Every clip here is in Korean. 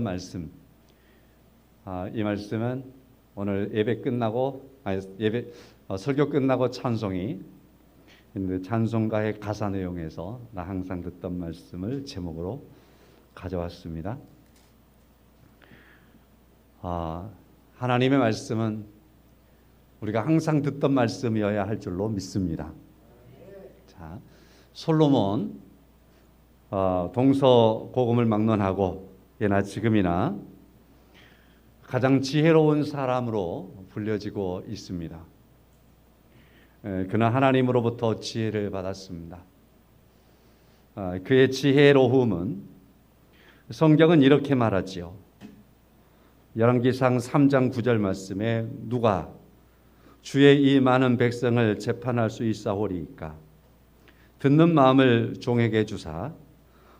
말씀. 이 말씀은 오늘 예배 끝나고 설교 끝나고 찬송이 있는데 찬송가의 가사 내용에서 나 항상 듣던 말씀을 제목으로 가져왔습니다. 하나님의 말씀은 우리가 항상 듣던 말씀이어야 할 줄로 믿습니다. 자, 솔로몬 동서고금을 막론하고 예나 지금이나 가장 지혜로운 사람으로 불려지고 있습니다. 그는 하나님으로부터 지혜를 받았습니다. 그의 지혜로움은 성경은 이렇게 말하지요. 열왕기상 3장 9절 말씀에 누가 주의 이 많은 백성을 재판할 수 있사오리이까 듣는 마음을 종에게 주사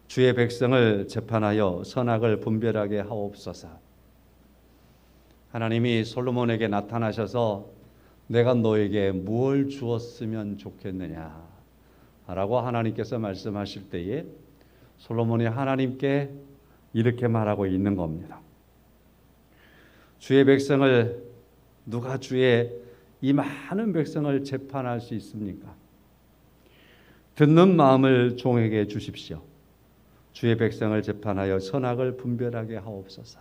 주의 백성을 재판하여 선악을 분별하게 하옵소서. 하나님이 솔로몬에게 나타나셔서 내가 너에게 무엇을 주었으면 좋겠느냐 라고 하나님께서 말씀하실 때에 솔로몬이 하나님께 이렇게 말하고 있는 겁니다. 주의 백성을 누가 주의 이 많은 백성을 재판할 수 있습니까? 듣는 마음을 종에게 주십시오. 주의 백성을 재판하여 선악을 분별하게 하옵소서.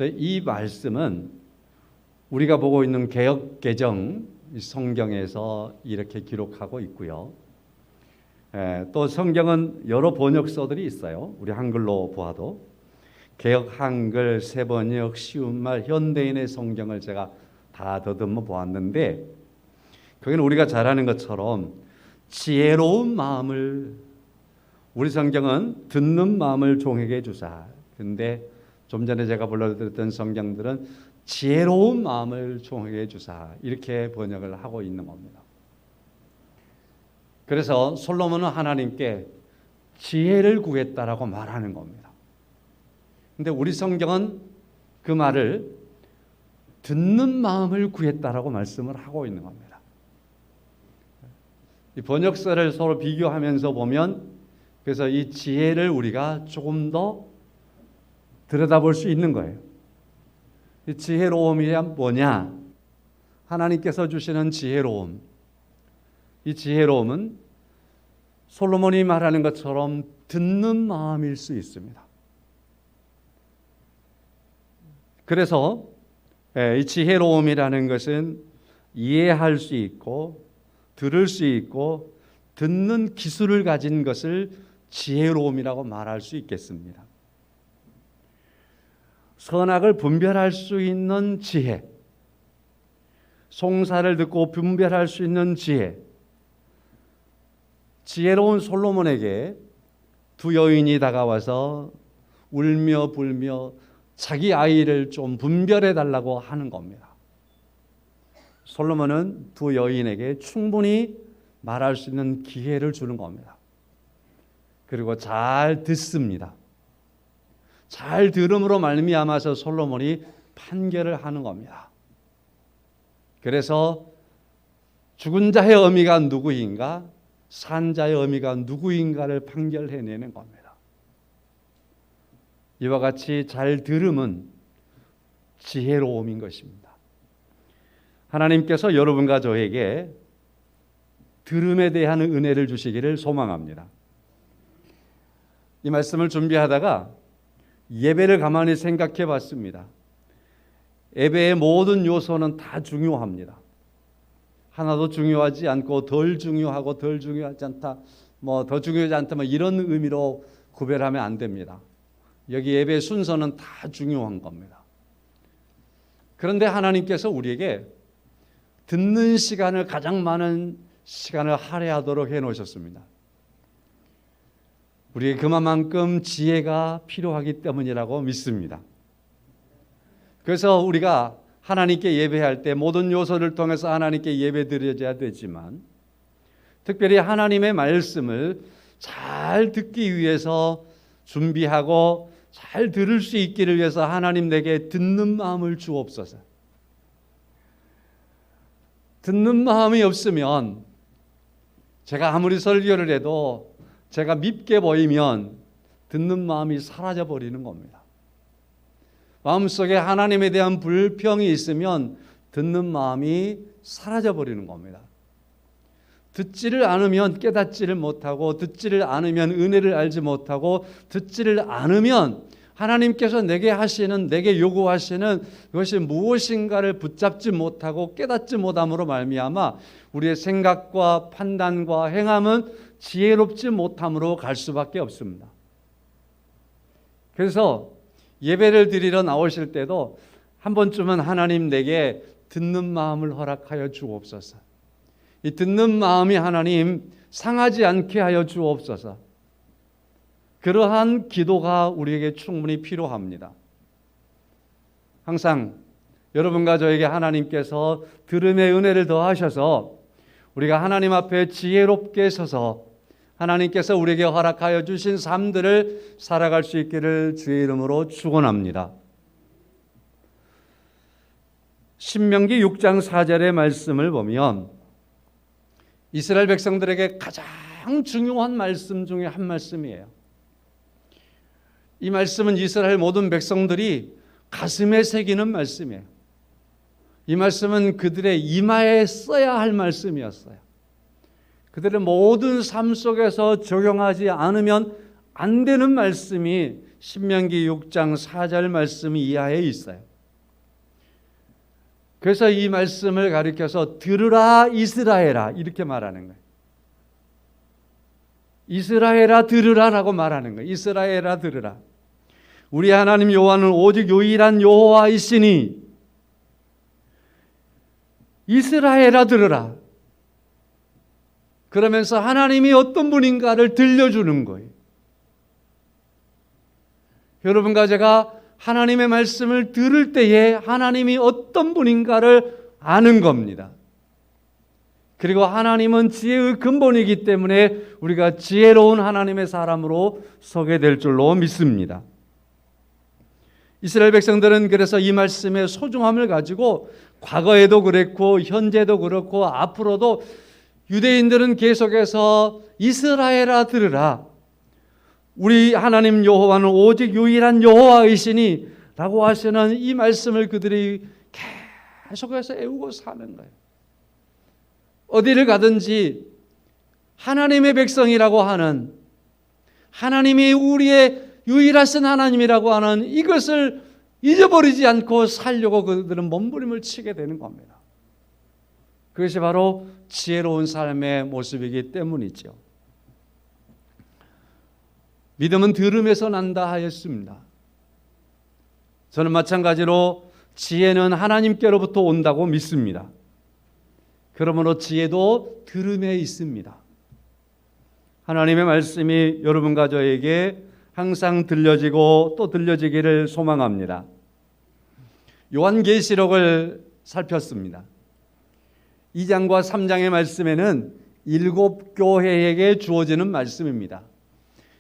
이 말씀은 우리가 보고 있는 개역개정 성경에서 이렇게 기록하고 있고요. 또 성경은 여러 번역서들이 있어요. 우리 한글로 보아도 개역 한글, 새번역, 쉬운말, 현대인의 성경을 제가 다 더듬어 보았는데 거기는 우리가 잘 아는 것처럼 지혜로운 마음을 우리 성경은 듣는 마음을 종에게 주사. 근데 좀 전에 제가 불러드렸던 성경들은 지혜로운 마음을 종에게 주사. 이렇게 번역을 하고 있는 겁니다. 그래서 솔로몬은 하나님께 지혜를 구했다라고 말하는 겁니다. 근데 우리 성경은 그 말을 듣는 마음을 구했다라고 말씀을 하고 있는 겁니다. 이 번역서를 서로 비교하면서 보면 그래서 이 지혜를 우리가 조금 더 들여다볼 수 있는 거예요. 이 지혜로움이 뭐냐? 하나님께서 주시는 지혜로움. 이 지혜로움은 솔로몬이 말하는 것처럼 듣는 마음일 수 있습니다. 그래서 이 지혜로움이라는 것은 이해할 수 있고 들을 수 있고 듣는 기술을 가진 것을 지혜로움이라고 말할 수 있겠습니다. 선악을 분별할 수 있는 지혜, 송사를 듣고 분별할 수 있는 지혜. 지혜로운 솔로몬에게 두 여인이 다가와서 울며 불며 자기 아이를 좀 분별해 달라고 하는 겁니다. 솔로몬은 두 여인에게 충분히 말할 수 있는 기회를 주는 겁니다. 그리고 잘 듣습니다. 잘 들음으로 말미암아서 솔로몬이 판결을 하는 겁니다. 그래서 죽은 자의 의미가 누구인가, 산 자의 의미가 누구인가를 판결해내는 겁니다. 이와 같이 잘 들음은 지혜로움인 것입니다. 하나님께서 여러분과 저에게 들음에 대한 은혜를 주시기를 소망합니다. 이 말씀을 준비하다가 예배를 가만히 생각해 봤습니다. 예배의 모든 요소는 다 중요합니다. 하나도 중요하지 않고 덜 중요하고 덜 중요하지 않다, 더 중요하지 않다, 이런 의미로 구별하면 안 됩니다. 여기 예배의 순서는 다 중요한 겁니다. 그런데 하나님께서 우리에게 듣는 시간을 가장 많은 시간을 할애하도록 해놓으셨습니다. 우리에게 그만큼 지혜가 필요하기 때문이라고 믿습니다. 그래서 우리가 하나님께 예배할 때 모든 요소를 통해서 하나님께 예배 드려야 되지만 특별히 하나님의 말씀을 잘 듣기 위해서 준비하고 잘 들을 수 있기를 위해서 하나님 내게 듣는 마음을 주옵소서. 듣는 마음이 없으면 제가 아무리 설교를 해도 제가 밉게 보이면 듣는 마음이 사라져 버리는 겁니다. 마음속에 하나님에 대한 불평이 있으면 듣는 마음이 사라져 버리는 겁니다. 듣지를 않으면 깨닫지를 못하고, 듣지를 않으면 은혜를 알지 못하고, 듣지를 않으면 하나님께서 내게 하시는, 내게 요구하시는 그것이 무엇인가를 붙잡지 못하고 깨닫지 못함으로 말미암아 우리의 생각과 판단과 행함은 지혜롭지 못함으로 갈 수밖에 없습니다. 그래서 예배를 드리러 나오실 때도 한 번쯤은 하나님 내게 듣는 마음을 허락하여 주옵소서. 이 듣는 마음이 하나님 상하지 않게 하여 주옵소서. 그러한 기도가 우리에게 충분히 필요합니다. 항상 여러분과 저에게 하나님께서 들음의 은혜를 더하셔서 우리가 하나님 앞에 지혜롭게 서서 하나님께서 우리에게 허락하여 주신 삶들을 살아갈 수 있기를 주의 이름으로 축원합니다. 신명기 6장 4절의 말씀을 보면 이스라엘 백성들에게 가장 중요한 말씀 중에 한 말씀이에요. 이 말씀은 이스라엘 모든 백성들이 가슴에 새기는 말씀이에요. 이 말씀은 그들의 이마에 써야 할 말씀이었어요. 그들의 모든 삶 속에서 적용하지 않으면 안 되는 말씀이 신명기 6장 4절 말씀 이하에 있어요. 그래서 이 말씀을 가리켜서 들으라 이스라엘아 이렇게 말하는 거예요. 이스라엘아 들으라라고 말하는 거예요. 이스라엘아 들으라. 우리 하나님 여호와는 오직 유일한 여호와이시니 이스라엘아 들으라. 그러면서 하나님이 어떤 분인가를 들려주는 거예요. 여러분과 제가 하나님의 말씀을 들을 때에 하나님이 어떤 분인가를 아는 겁니다. 그리고 하나님은 지혜의 근본이기 때문에 우리가 지혜로운 하나님의 사람으로 서게 될 줄로 믿습니다. 이스라엘 백성들은 그래서 이 말씀의 소중함을 가지고 과거에도 그랬고 현재도 그렇고 앞으로도 유대인들은 계속해서 이스라엘아 들으라. 우리 하나님 여호와는 오직 유일한 여호와이시니 라고 하시는 이 말씀을 그들이 계속해서 애우고 사는 거예요. 어디를 가든지 하나님의 백성이라고 하는, 하나님이 우리의 유일하신 하나님이라고 하는 이것을 잊어버리지 않고 살려고 그들은 몸부림을 치게 되는 겁니다. 그것이 바로 지혜로운 삶의 모습이기 때문이죠. 믿음은 들음에서 난다 하였습니다. 저는 마찬가지로 지혜는 하나님께로부터 온다고 믿습니다. 그러므로 지혜도 들음에 있습니다. 하나님의 말씀이 여러분과 저에게 항상 들려지고 또 들려지기를 소망합니다. 요한계시록을 살폈습니다. 2장과 3장의 말씀에는 7교회에게 주어지는 말씀입니다.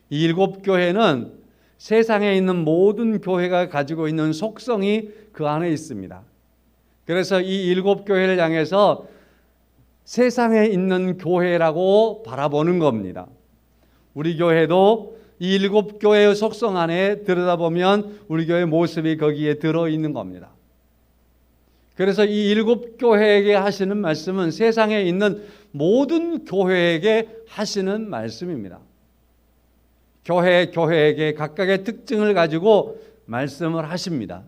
이 7교회는 세상에 있는 모든 교회가 가지고 있는 속성이 그 안에 있습니다. 그래서 이 7교회를 향해서 세상에 있는 교회라고 바라보는 겁니다. 우리 교회도 이 7교회의 속성 안에 들여다보면 우리 교회의 모습이 거기에 들어있는 겁니다. 그래서 이 7교회에게 하시는 말씀은 세상에 있는 모든 교회에게 하시는 말씀입니다. 교회에게 각각의 특징을 가지고 말씀을 하십니다.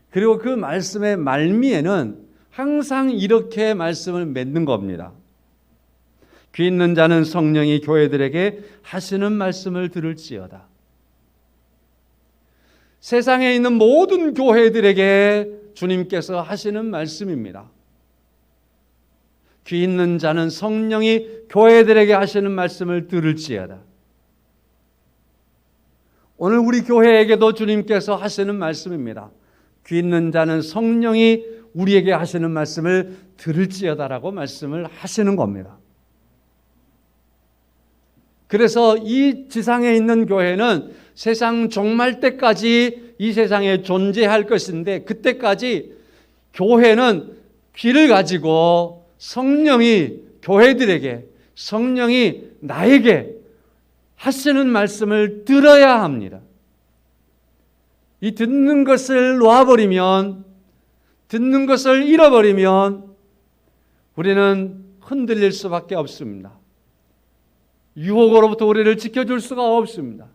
그리고 그 말씀의 말미에는 항상 이렇게 말씀을 맺는 겁니다. 귀 있는 자는 성령이 교회들에게 하시는 말씀을 들을지어다. 세상에 있는 모든 교회들에게 주님께서 하시는 말씀입니다. 귀 있는 자는 성령이 교회들에게 하시는 말씀을 들을지어다. 오늘 우리 교회에게도 주님께서 하시는 말씀입니다. 귀 있는 자는 성령이 우리에게 하시는 말씀을 들을지어다라고 말씀을 하시는 겁니다. 그래서 이 지상에 있는 교회는 세상 종말 때까지 이 세상에 존재할 것인데, 그때까지 교회는 귀를 가지고 성령이 교회들에게, 성령이 나에게 하시는 말씀을 들어야 합니다. 이 듣는 것을 놓아버리면, 듣는 것을 잃어버리면 우리는 흔들릴 수밖에 없습니다. 유혹으로부터 우리를 지켜줄 수가 없습니다.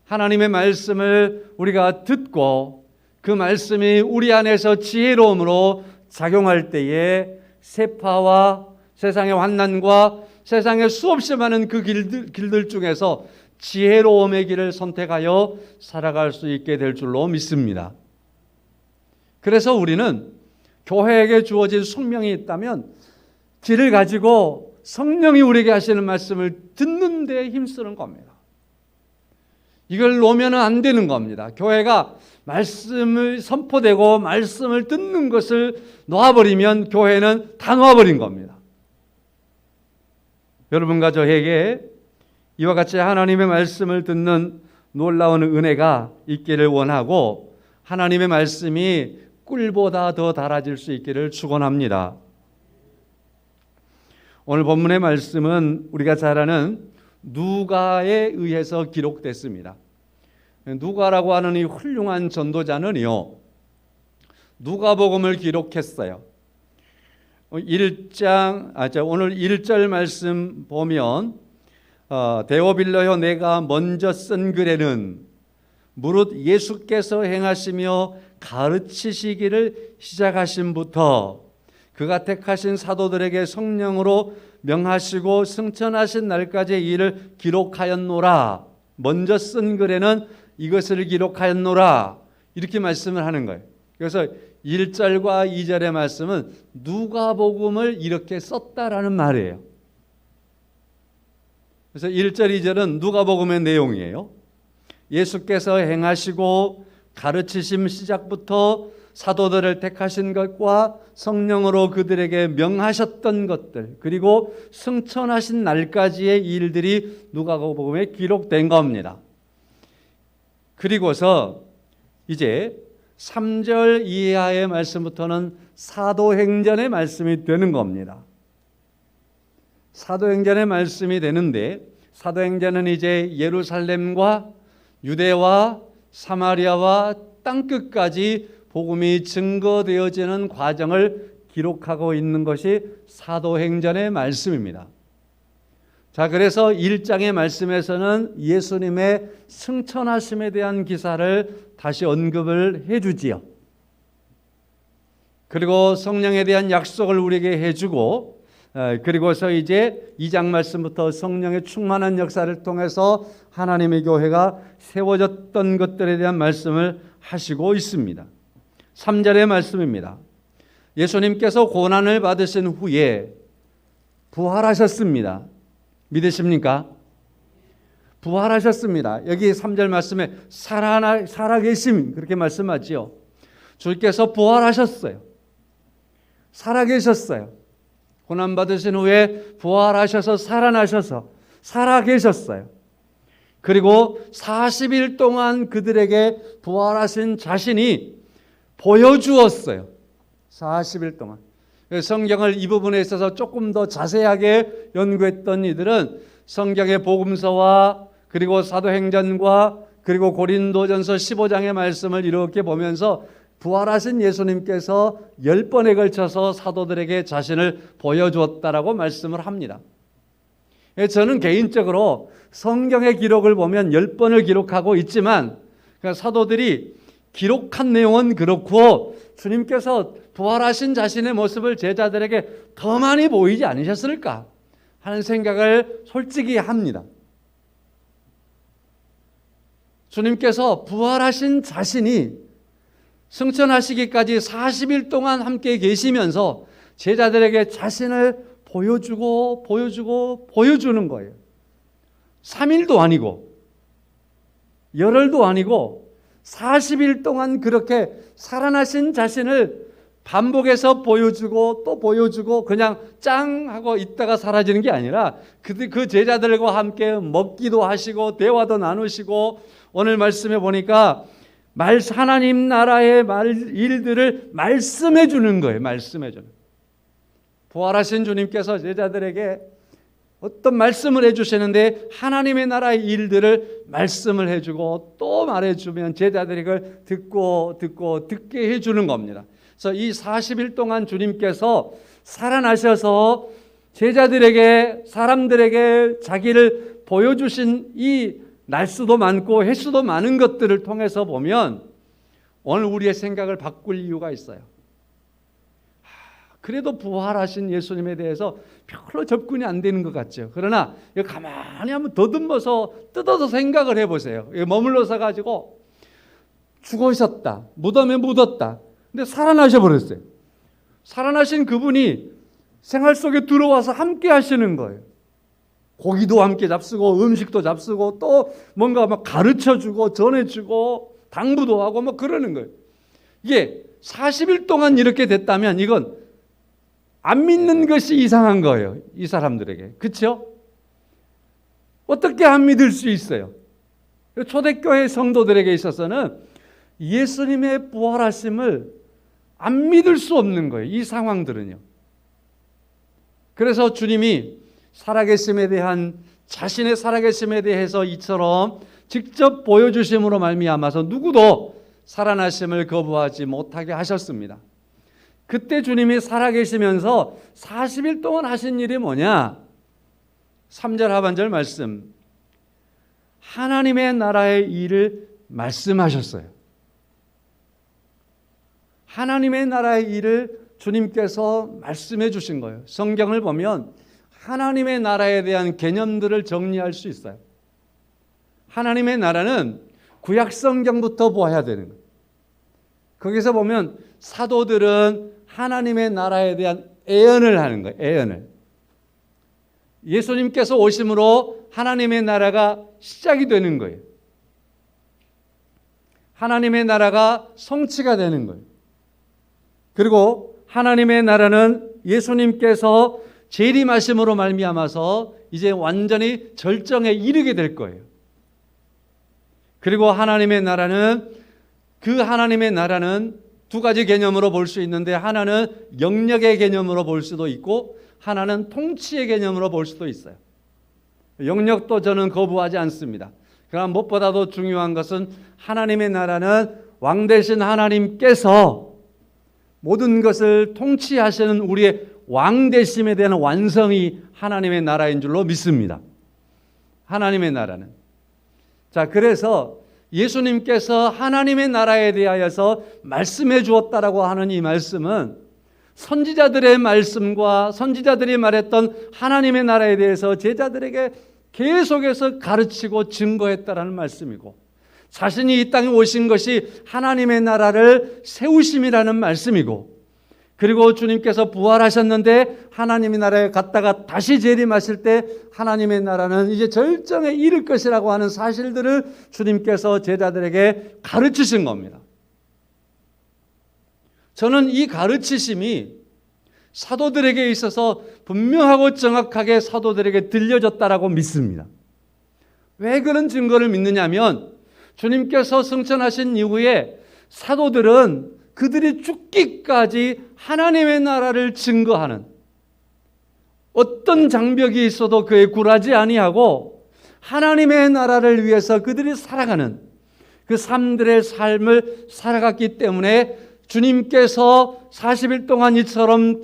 하나님의 말씀을 우리가 듣고 그 말씀이 우리 안에서 지혜로움으로 작용할 때에 세파와 세상의 환난과 세상의 수없이 많은 그 길들 중에서 지혜로움의 길을 선택하여 살아갈 수 있게 될 줄로 믿습니다. 그래서 우리는 교회에게 주어진 숙명이 있다면 길을 가지고 성령이 우리에게 하시는 말씀을 듣는 데 힘쓰는 겁니다. 이걸 놓으면 안 되는 겁니다. 교회가 말씀을 선포되고 말씀을 듣는 것을 놓아버리면 교회는 다 놓아버린 겁니다. 여러분과 저에게 이와 같이 하나님의 말씀을 듣는 놀라운 은혜가 있기를 원하고 하나님의 말씀이 꿀보다 더 달아질 수 있기를 축원합니다. 오늘 본문의 말씀은 우리가 잘 아는 누가에 의해서 기록됐습니다. 누가라고 하는 이 훌륭한 전도자는요, 누가복음을 기록했어요. 오늘 1절 말씀 보면 데오빌로여 내가 먼저 쓴 글에는 무릇 예수께서 행하시며 가르치시기를 시작하신부터 그가 택하신 사도들에게 성령으로 명하시고 승천하신 날까지의 일을 기록하였노라. 먼저 쓴 글에는 이것을 기록하였노라. 이렇게 말씀을 하는 거예요. 그래서 1절과 2절의 말씀은 누가복음을 이렇게 썼다라는 말이에요. 그래서 1절, 2절은 누가복음의 내용이에요. 예수께서 행하시고 가르치심 시작부터 사도들을 택하신 것과 성령으로 그들에게 명하셨던 것들, 그리고 승천하신 날까지의 일들이 누가복음에 기록된 겁니다. 그리고서 이제 3절 이하의 말씀부터는 사도행전의 말씀이 되는 겁니다. 사도행전의 말씀이 되는데 사도행전은 이제 예루살렘과 유대와 사마리아와 땅끝까지 복음이 증거되어지는 과정을 기록하고 있는 것이 사도행전의 말씀입니다. 자, 그래서 1장의 말씀에서는 예수님의 승천하심에 대한 기사를 다시 언급을 해주지요. 그리고 성령에 대한 약속을 우리에게 해주고, 그리고서 이제 2장 말씀부터 성령의 충만한 역사를 통해서 하나님의 교회가 세워졌던 것들에 대한 말씀을 하시고 있습니다. 3절의 말씀입니다. 예수님께서 고난을 받으신 후에 부활하셨습니다. 믿으십니까? 부활하셨습니다. 여기 3절 말씀에 살아계심 그렇게 말씀하지요. 주께서 부활하셨어요. 살아계셨어요. 고난 받으신 후에 부활하셔서 살아나셔서 살아계셨어요. 그리고 40일 동안 그들에게 부활하신 자신이 보여주었어요. 40일 동안. 성경을 이 부분에 있어서 조금 더 자세하게 연구했던 이들은 성경의 복음서와 그리고 사도행전과 그리고 고린도전서 15장의 말씀을 이렇게 보면서 부활하신 예수님께서 10번에 걸쳐서 사도들에게 자신을 보여주었다라고 말씀을 합니다. 저는 개인적으로 성경의 기록을 보면 10번을 기록하고 있지만 사도들이 기록한 내용은 그렇고 주님께서 부활하신 자신의 모습을 제자들에게 더 많이 보이지 않으셨을까 하는 생각을 솔직히 합니다. 주님께서 부활하신 자신이 승천하시기까지 40일 동안 함께 계시면서 제자들에게 자신을 보여주는 거예요. 3일도 아니고 열흘도 아니고 40일 동안 그렇게 살아나신 자신을 반복해서 보여주고 또 보여주고 그냥 짱 하고 있다가 사라지는 게 아니라 그 제자들과 함께 먹기도 하시고 대화도 나누시고 오늘 말씀에 보니까 하나님 나라의 일들을 말씀해 주는 거예요. 말씀해 주는. 부활하신 주님께서 제자들에게 어떤 말씀을 해주시는데 하나님의 나라의 일들을 말씀을 해주고 또 말해주면 제자들이 그걸 듣게 해주는 겁니다. 그래서 이 40일 동안 주님께서 살아나셔서 제자들에게, 사람들에게 자기를 보여주신 이 날수도 많고 횟수도 많은 것들을 통해서 보면 오늘 우리의 생각을 바꿀 이유가 있어요. 그래도 부활하신 예수님에 대해서 별로 접근이 안 되는 것 같죠. 그러나 가만히 한번 더듬어서 뜯어서 생각을 해보세요. 머물러서 가지고 죽으셨다, 무덤에 묻었다, 근데 살아나셔 버렸어요. 살아나신 그분이 생활 속에 들어와서 함께 하시는 거예요. 고기도 함께 잡수고 음식도 잡수고 또 뭔가 막 가르쳐주고 전해주고 당부도 하고 막 그러는 거예요. 이게 40일 동안 이렇게 됐다면 이건 안 믿는 것이 이상한 거예요. 이 사람들에게. 그렇죠? 어떻게 안 믿을 수 있어요? 초대교회 성도들에게 있어서는 예수님의 부활하심을 안 믿을 수 없는 거예요. 이 상황들은요. 그래서 주님이 살아계심에 대한, 자신의 살아계심에 대해서 이처럼 직접 보여주심으로 말미암아서 누구도 살아나심을 거부하지 못하게 하셨습니다. 그때 주님이 살아계시면서 40일 동안 하신 일이 뭐냐? 3절 하반절 말씀, 하나님의 나라의 일을 말씀하셨어요. 하나님의 나라의 일을 주님께서 말씀해 주신 거예요. 성경을 보면 하나님의 나라에 대한 개념들을 정리할 수 있어요. 하나님의 나라는 구약 성경부터 보아야 되는 거예요. 거기서 보면 사도들은 하나님의 나라에 대한 예언을 하는 거예요. 예언을. 예수님께서 오심으로 하나님의 나라가 시작이 되는 거예요. 하나님의 나라가 성취가 되는 거예요. 그리고 하나님의 나라는 예수님께서 재림하심으로 말미암아서 이제 완전히 절정에 이르게 될 거예요. 그리고 하나님의 나라는 두 가지 개념으로 볼 수 있는데, 하나는 영역의 개념으로 볼 수도 있고 하나는 통치의 개념으로 볼 수도 있어요. 영역도 저는 거부하지 않습니다. 그러나 무엇보다도 중요한 것은 하나님의 나라는 왕 되신 하나님께서 모든 것을 통치하시는 우리의 왕 되심에 대한 완성이 하나님의 나라인 줄로 믿습니다. 하나님의 나라는. 자, 그래서 예수님께서 하나님의 나라에 대하여서 말씀해 주었다라고 하는 이 말씀은 선지자들의 말씀과 선지자들이 말했던 하나님의 나라에 대해서 제자들에게 계속해서 가르치고 증거했다라는 말씀이고, 자신이 이 땅에 오신 것이 하나님의 나라를 세우심이라는 말씀이고, 그리고 주님께서 부활하셨는데 하나님의 나라에 갔다가 다시 재림하실 때 하나님의 나라는 이제 절정에 이를 것이라고 하는 사실들을 주님께서 제자들에게 가르치신 겁니다. 저는 이 가르치심이 사도들에게 있어서 분명하고 정확하게 사도들에게 들려졌다라고 믿습니다. 왜 그런 증거를 믿느냐면, 주님께서 승천하신 이후에 사도들은 그들이 죽기까지 하나님의 나라를 증거하는, 어떤 장벽이 있어도 그에 굴하지 아니하고 하나님의 나라를 위해서 그들이 살아가는 그 삶들의 삶을 살아갔기 때문에 주님께서 40일 동안 이처럼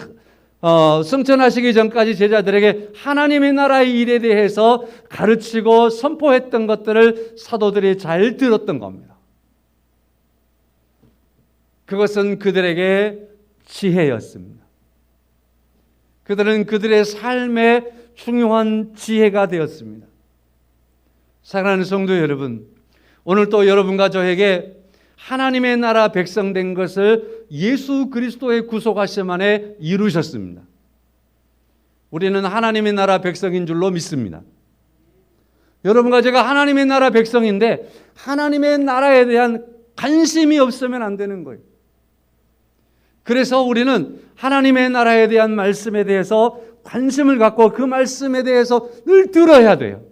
승천하시기 전까지 제자들에게 하나님의 나라의 일에 대해서 가르치고 선포했던 것들을 사도들이 잘 들었던 겁니다. 그것은 그들에게 지혜였습니다. 그들은 그들의 삶의 중요한 지혜가 되었습니다. 사랑하는 성도 여러분, 오늘 또 여러분과 저에게 하나님의 나라 백성된 것을 예수 그리스도의 구속하심 안에 이루셨습니다. 우리는 하나님의 나라 백성인 줄로 믿습니다. 여러분과 제가 하나님의 나라 백성인데 하나님의 나라에 대한 관심이 없으면 안 되는 거예요. 그래서 우리는 하나님의 나라에 대한 말씀에 대해서 관심을 갖고 그 말씀에 대해서 늘 들어야 돼요.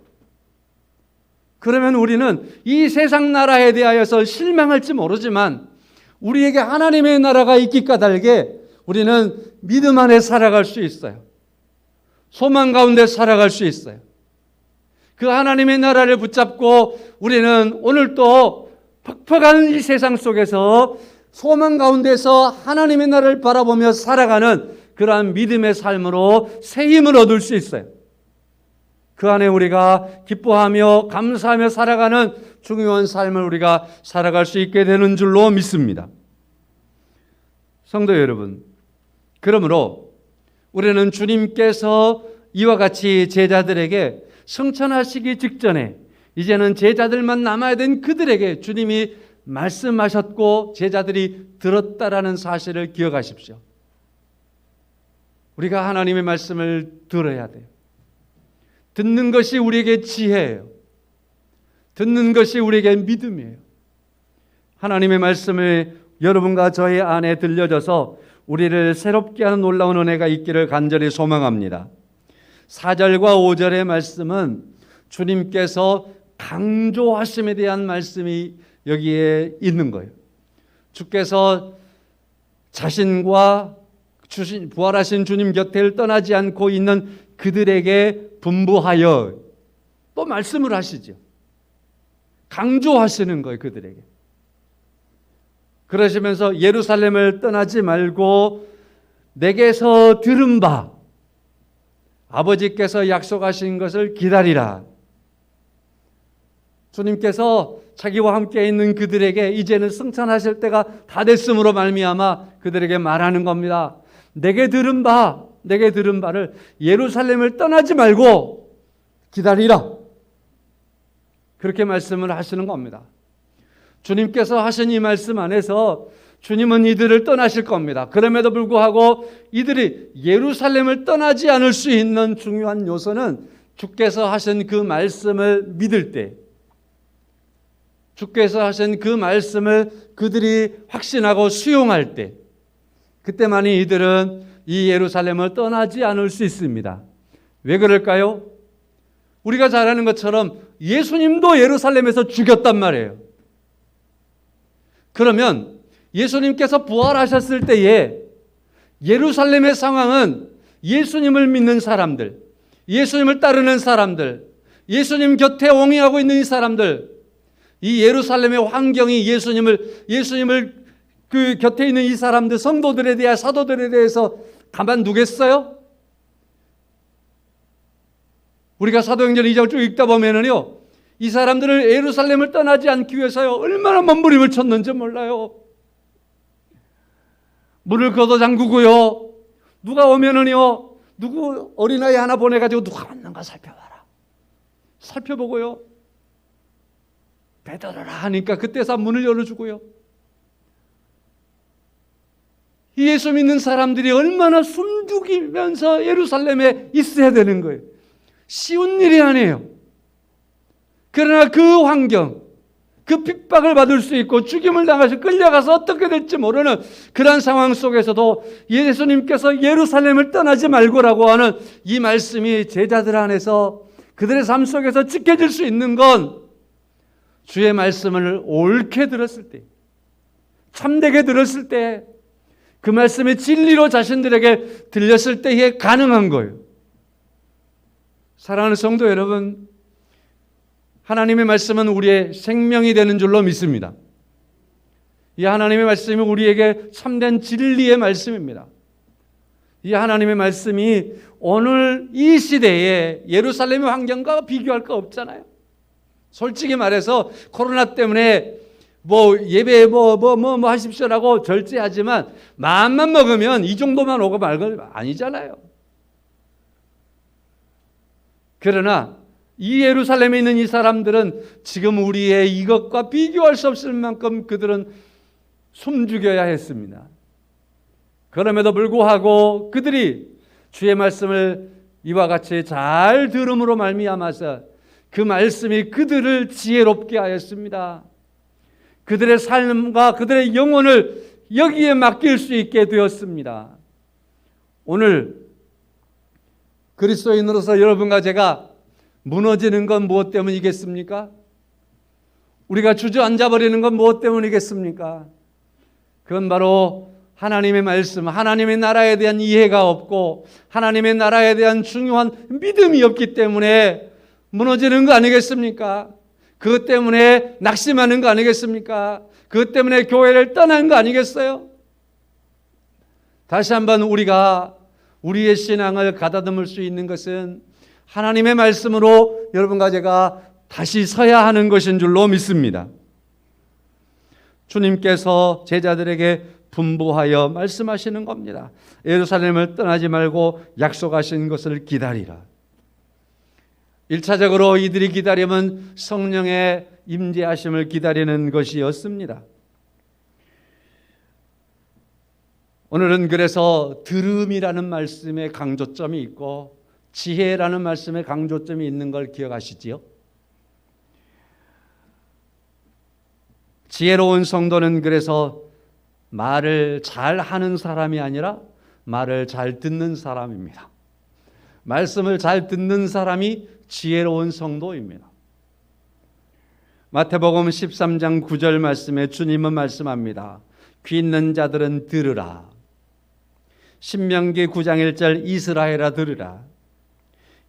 그러면 우리는 이 세상 나라에 대하여서 실망할지 모르지만 우리에게 하나님의 나라가 있기 까닭에 우리는 믿음 안에 살아갈 수 있어요. 소망 가운데 살아갈 수 있어요. 그 하나님의 나라를 붙잡고 우리는 오늘도 퍽퍽한 이 세상 속에서 소망 가운데서 하나님의 나라를 바라보며 살아가는 그러한 믿음의 삶으로 새 힘을 얻을 수 있어요. 그 안에 우리가 기뻐하며 감사하며 살아가는 중요한 삶을 우리가 살아갈 수 있게 되는 줄로 믿습니다. 성도 여러분, 그러므로 우리는 주님께서 이와 같이 제자들에게 성천하시기 직전에 이제는 제자들만 남아야 된 그들에게 주님이 말씀하셨고 제자들이 들었다라는 사실을 기억하십시오. 우리가 하나님의 말씀을 들어야 돼요. 듣는 것이 우리에게 지혜예요. 듣는 것이 우리에게 믿음이에요. 하나님의 말씀을 여러분과 저희 안에 들려져서 우리를 새롭게 하는 놀라운 은혜가 있기를 간절히 소망합니다. 4절과 5절의 말씀은 주님께서 강조하심에 대한 말씀이 여기에 있는 거예요. 주께서 자신과 부활하신 주님 곁을 떠나지 않고 있는 그들에게 분부하여 또 말씀을 하시죠. 강조하시는 거예요, 그들에게. 그러시면서 예루살렘을 떠나지 말고 내게서 들은 바 아버지께서 약속하신 것을 기다리라. 주님께서 자기와 함께 있는 그들에게 이제는 승천하실 때가 다 됐음으로 말미암아 그들에게 말하는 겁니다. 내게 들은 바를 예루살렘을 떠나지 말고 기다리라. 그렇게 말씀을 하시는 겁니다. 주님께서 하신 이 말씀 안에서 주님은 이들을 떠나실 겁니다. 그럼에도 불구하고 이들이 예루살렘을 떠나지 않을 수 있는 중요한 요소는 주께서 하신 그 말씀을 믿을 때, 주께서 하신 그 말씀을 그들이 확신하고 수용할 때, 그때만이 이들은 이 예루살렘을 떠나지 않을 수 있습니다. 왜 그럴까요? 우리가 잘 아는 것처럼 예수님도 예루살렘에서 죽였단 말이에요. 그러면 예수님께서 부활하셨을 때에 예루살렘의 상황은 예수님을 믿는 사람들, 예수님을 따르는 사람들, 예수님 곁에 옹이하고 있는 이 사람들, 이 예루살렘의 환경이 예수님을 그 곁에 있는 이 사람들, 성도들에 대해 사도들에 대해서 가만두겠어요? 우리가 사도행전 2장 쭉 읽다 보면은요, 이 사람들을 예루살렘을 떠나지 않기 위해서요 얼마나 몸부림을 쳤는지 몰라요. 문을 걷어 잠그고요, 누가 오면은요 누구 어린아이 하나 보내가지고 누가 왔는가 살펴봐라. 살펴보고요, 베드로라 하니까 그때서 문을 열어주고요. 예수 믿는 사람들이 얼마나 숨죽이면서 예루살렘에 있어야 되는 거예요. 쉬운 일이 아니에요. 그러나 그 환경, 그 핍박을 받을 수 있고 죽임을 당해서 끌려가서 어떻게 될지 모르는 그런 상황 속에서도 예수님께서 예루살렘을 떠나지 말고라고 하는 이 말씀이 제자들 안에서 그들의 삶 속에서 지켜질 수 있는 건 주의 말씀을 옳게 들었을 때, 참되게 들었을 때, 그 말씀이 진리로 자신들에게 들렸을 때에 가능한 거예요. 사랑하는 성도 여러분, 하나님의 말씀은 우리의 생명이 되는 줄로 믿습니다. 이 하나님의 말씀이 우리에게 참된 진리의 말씀입니다. 이 하나님의 말씀이 오늘 이 시대에 예루살렘의 환경과 비교할 거 없잖아요. 솔직히 말해서 코로나 때문에 예배 하십시오라고 절제하지만 마음만 먹으면 이 정도만 오고 말고 아니잖아요. 그러나 이 예루살렘에 있는 이 사람들은 지금 우리의 이것과 비교할 수 없을 만큼 그들은 숨죽여야 했습니다. 그럼에도 불구하고 그들이 주의 말씀을 이와 같이 잘 들음으로 말미암아서 그 말씀이 그들을 지혜롭게 하였습니다. 그들의 삶과 그들의 영혼을 여기에 맡길 수 있게 되었습니다. 오늘 그리스도인으로서 여러분과 제가 무너지는 건 무엇 때문이겠습니까? 우리가 주저앉아 버리는 건 무엇 때문이겠습니까? 그건 바로 하나님의 말씀, 하나님의 나라에 대한 이해가 없고 하나님의 나라에 대한 중요한 믿음이 없기 때문에 무너지는 거 아니겠습니까? 그것 때문에 낙심하는 거 아니겠습니까? 그것 때문에 교회를 떠난 거 아니겠어요? 다시 한번 우리가 우리의 신앙을 가다듬을 수 있는 것은 하나님의 말씀으로 여러분과 제가 다시 서야 하는 것인 줄로 믿습니다. 주님께서 제자들에게 분부하여 말씀하시는 겁니다. 예루살렘을 떠나지 말고 약속하신 것을 기다리라. 1차적으로 이들이 기다림은 성령의 임재하심을 기다리는 것이었습니다. 오늘은 그래서 들음이라는 말씀에 강조점이 있고 지혜라는 말씀에 강조점이 있는 걸 기억하시지요? 지혜로운 성도는 그래서 말을 잘 하는 사람이 아니라 말을 잘 듣는 사람입니다. 말씀을 잘 듣는 사람이 지혜로운 성도입니다. 마태복음 13장 9절 말씀에 주님은 말씀합니다. 귀 있는 자들은 들으라. 신명기 9장 1절 이스라엘아 들으라.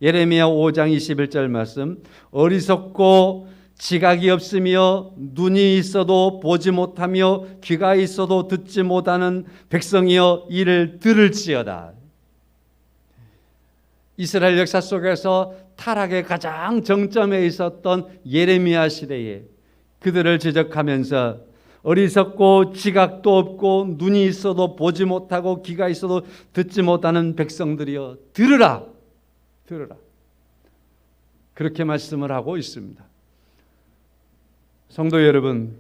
예레미야 5장 21절 말씀 어리석고 지각이 없으며 눈이 있어도 보지 못하며 귀가 있어도 듣지 못하는 백성이여 이를 들을지어다. 이스라엘 역사 속에서 타락의 가장 정점에 있었던 예레미야 시대에 그들을 지적하면서 어리석고 지각도 없고 눈이 있어도 보지 못하고 귀가 있어도 듣지 못하는 백성들이여 들으라. 들으라. 그렇게 말씀을 하고 있습니다. 성도 여러분,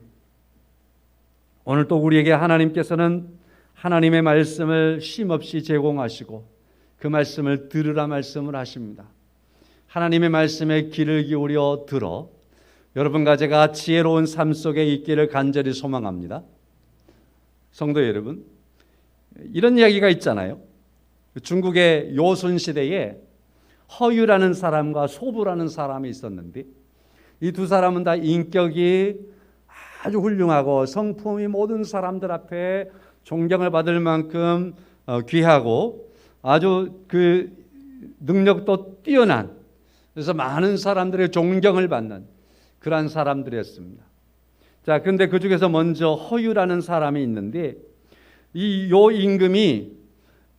오늘 또 우리에게 하나님께서는 하나님의 말씀을 쉼없이 제공하시고 그 말씀을 들으라 말씀을 하십니다. 하나님의 말씀에 귀를 기울여 들어 여러분과 제가 지혜로운 삶 속에 있기를 간절히 소망합니다. 성도 여러분, 이런 이야기가 있잖아요. 중국의 요순 시대에 허유라는 사람과 소부라는 사람이 있었는데 이 두 사람은 다 인격이 아주 훌륭하고 성품이 모든 사람들 앞에 존경을 받을 만큼 귀하고 아주 그 능력도 뛰어난, 그래서 많은 사람들의 존경을 받는 그러한 사람들이었습니다. 자, 그런데 그 중에서 먼저 허유라는 사람이 있는데 요 임금이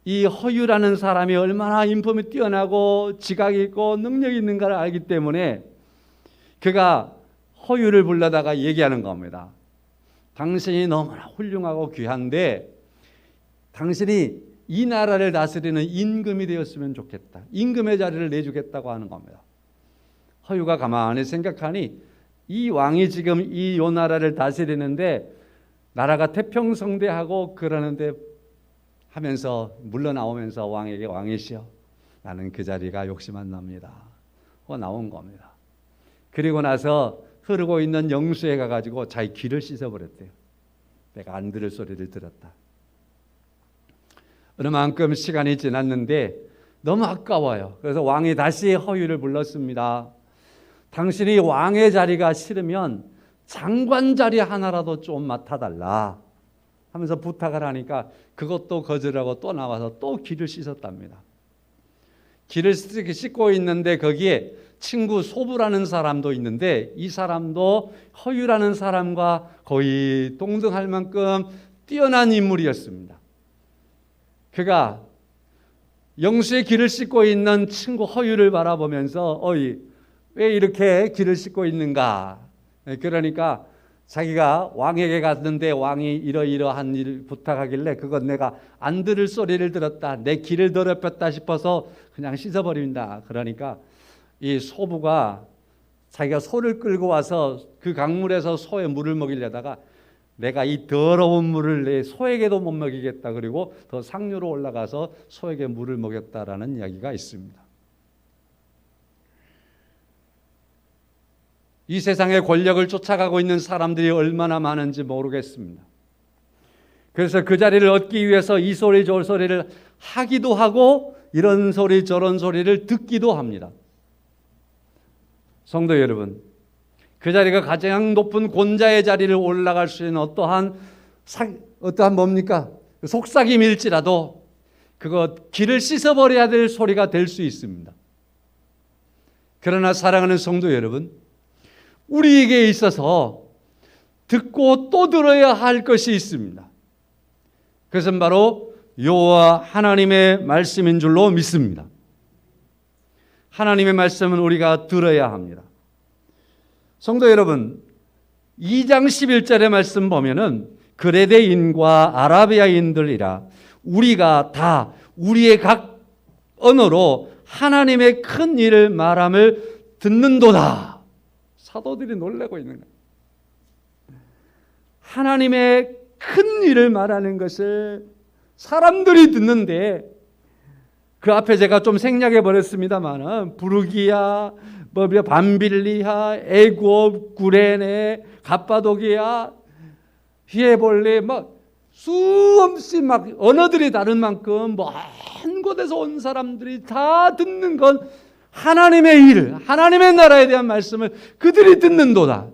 이 허유라는 사람이 얼마나 인품이 뛰어나고 지각이 있고 능력이 있는가를 알기 때문에 그가 허유를 불러다가 얘기하는 겁니다. 당신이 너무나 훌륭하고 귀한데 당신이 이 나라를 다스리는 임금이 되었으면 좋겠다. 임금의 자리를 내주겠다고 하는 겁니다. 허유가 가만히 생각하니 이 왕이 지금 이 요 나라를 다스리는데 나라가 태평성대하고 그러는데 하면서 물러나오면서 왕에게 왕이시여 나는 그 자리가 욕심 안 납니다. 하고 나온 겁니다. 그리고 나서 흐르고 있는 영수에 가가지고 자기 귀를 씻어버렸대요. 내가 안 들을 소리를 들었다. 어느 만큼 시간이 지났는데 너무 아까워요. 그래서 왕이 다시 허유를 불렀습니다. 당신이 왕의 자리가 싫으면 장관 자리 하나라도 좀 맡아달라 하면서 부탁을 하니까 그것도 거절하고 또 나와서 또 귀를 씻었답니다. 귀를 씻고 있는데 거기에 친구 소부라는 사람도 있는데 이 사람도 허유라는 사람과 거의 동등할 만큼 뛰어난 인물이었습니다. 그가 영수의 귀를 씻고 있는 친구 허유를 바라보면서 어이 왜 이렇게 귀를 씻고 있는가? 그러니까 자기가 왕에게 갔는데 왕이 이러이러한 일을 부탁하길래 그건 내가 안 들을 소리를 들었다. 내 귀를 더럽혔다 싶어서 그냥 씻어버린다. 그러니까 이 소부가 자기가 소를 끌고 와서 그 강물에서 소에 물을 먹이려다가 내가 이 더러운 물을 내 소에게도 못 먹이겠다. 그리고 더 상류로 올라가서 소에게 물을 먹였다라는 이야기가 있습니다. 이 세상의 권력을 쫓아가고 있는 사람들이 얼마나 많은지 모르겠습니다. 그래서 그 자리를 얻기 위해서 이 소리 저 소리를 하기도 하고 이런 소리 저런 소리를 듣기도 합니다. 성도 여러분, 그 자리가 가장 높은 권자의 자리를 올라갈 수 있는 어떠한 뭡니까? 속삭임일지라도 그거 귀를 씻어버려야 될 소리가 될 수 있습니다. 그러나 사랑하는 성도 여러분, 우리에게 있어서 듣고 또 들어야 할 것이 있습니다. 그것은 바로 여호와 하나님의 말씀인 줄로 믿습니다. 하나님의 말씀은 우리가 들어야 합니다. 성도 여러분, 2장 11절의 말씀 보면은 그레데인과 아라비아인들이라 우리가 다 우리의 각 언어로 하나님의 큰 일을 말함을 듣는도다. 사도들이 놀라고 있는 거예요. 하나님의 큰 일을 말하는 것을 사람들이 듣는데, 그 앞에 제가 좀 생략해 버렸습니다만 부르기아, 밤빌리아, 애굽, 구레네, 갑바도기아, 히에볼리, 수없이 언어들이 다른 만큼 먼 곳에서 온 사람들이 다 듣는 건 하나님의 일, 하나님의 나라에 대한 말씀을 그들이 듣는도다.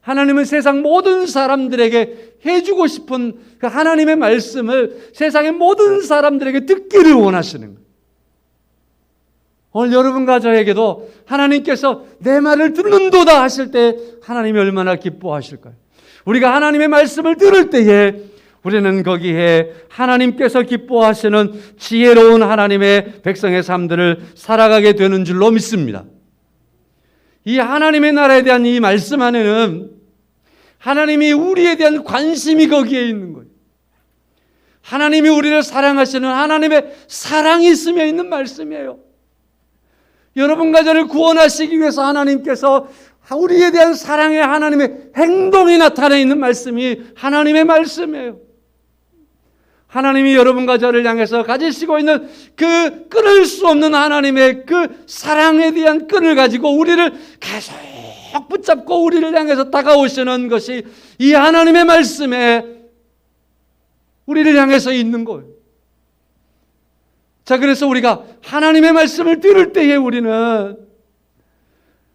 하나님은 세상 모든 사람들에게 해주고 싶은 그 하나님의 말씀을 세상의 모든 사람들에게 듣기를 원하시는 거예요. 오늘 여러분과 저에게도 하나님께서 내 말을 듣는도다 하실 때 하나님이 얼마나 기뻐하실까요? 우리가 하나님의 말씀을 들을 때에 우리는 거기에 하나님께서 기뻐하시는 지혜로운 하나님의 백성의 삶들을 살아가게 되는 줄로 믿습니다. 이 하나님의 나라에 대한 이 말씀 안에는 하나님이 우리에 대한 관심이 거기에 있는 거예요. 하나님이 우리를 사랑하시는 하나님의 사랑이 스며 있는 말씀이에요. 여러분과 저를 구원하시기 위해서 하나님께서 우리에 대한 사랑의 하나님의 행동이 나타나 있는 말씀이 하나님의 말씀이에요. 하나님이 여러분과 저를 향해서 가지시고 있는 그 끊을 수 없는 하나님의 그 사랑에 대한 끈을 가지고 우리를 계속 붙잡고 우리를 향해서 다가오시는 것이 이 하나님의 말씀에 우리를 향해서 있는 거예요. 자, 그래서 우리가 하나님의 말씀을 들을 때에 우리는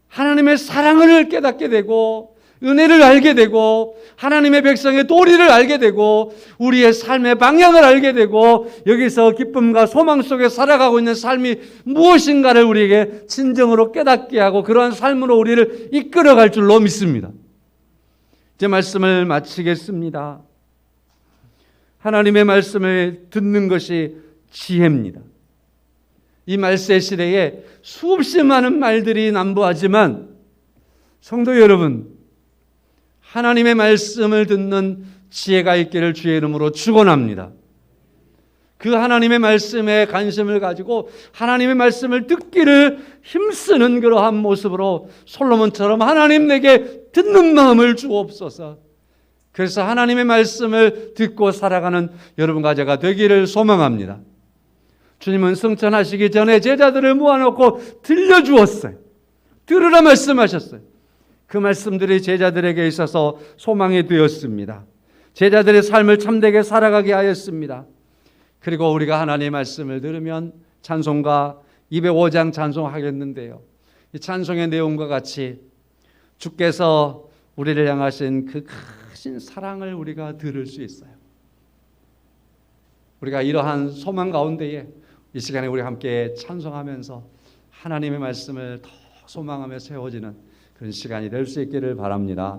하나님의 사랑을 깨닫게 되고 은혜를 알게 되고 하나님의 백성의 도리를 알게 되고 우리의 삶의 방향을 알게 되고 여기서 기쁨과 소망 속에 살아가고 있는 삶이 무엇인가를 우리에게 진정으로 깨닫게 하고 그러한 삶으로 우리를 이끌어갈 줄로 믿습니다. 제 말씀을 마치겠습니다. 하나님의 말씀을 듣는 것이 지혜입니다. 이 말세 시대에 수없이 많은 말들이 난무하지만 성도 여러분, 하나님의 말씀을 듣는 지혜가 있기를 주의 이름으로 축원합니다. 그 하나님의 말씀에 관심을 가지고 하나님의 말씀을 듣기를 힘쓰는 그러한 모습으로 솔로몬처럼 하나님 내게 듣는 마음을 주옵소서. 그래서 하나님의 말씀을 듣고 살아가는 여러분과 제가 되기를 소망합니다. 주님은 승천하시기 전에 제자들을 모아놓고 들려주었어요. 들으라 말씀하셨어요. 그 말씀들이 제자들에게 있어서 소망이 되었습니다. 제자들의 삶을 참되게 살아가게 하였습니다. 그리고 우리가 하나님의 말씀을 들으면 찬송가 205장 찬송하겠는데요. 이 찬송의 내용과 같이 주께서 우리를 향하신 그 크신 사랑을 우리가 들을 수 있어요. 우리가 이러한 소망 가운데에 이 시간에 우리 함께 찬송하면서 하나님의 말씀을 더 소망하며 세워지는 그런 시간이 될 수 있기를 바랍니다.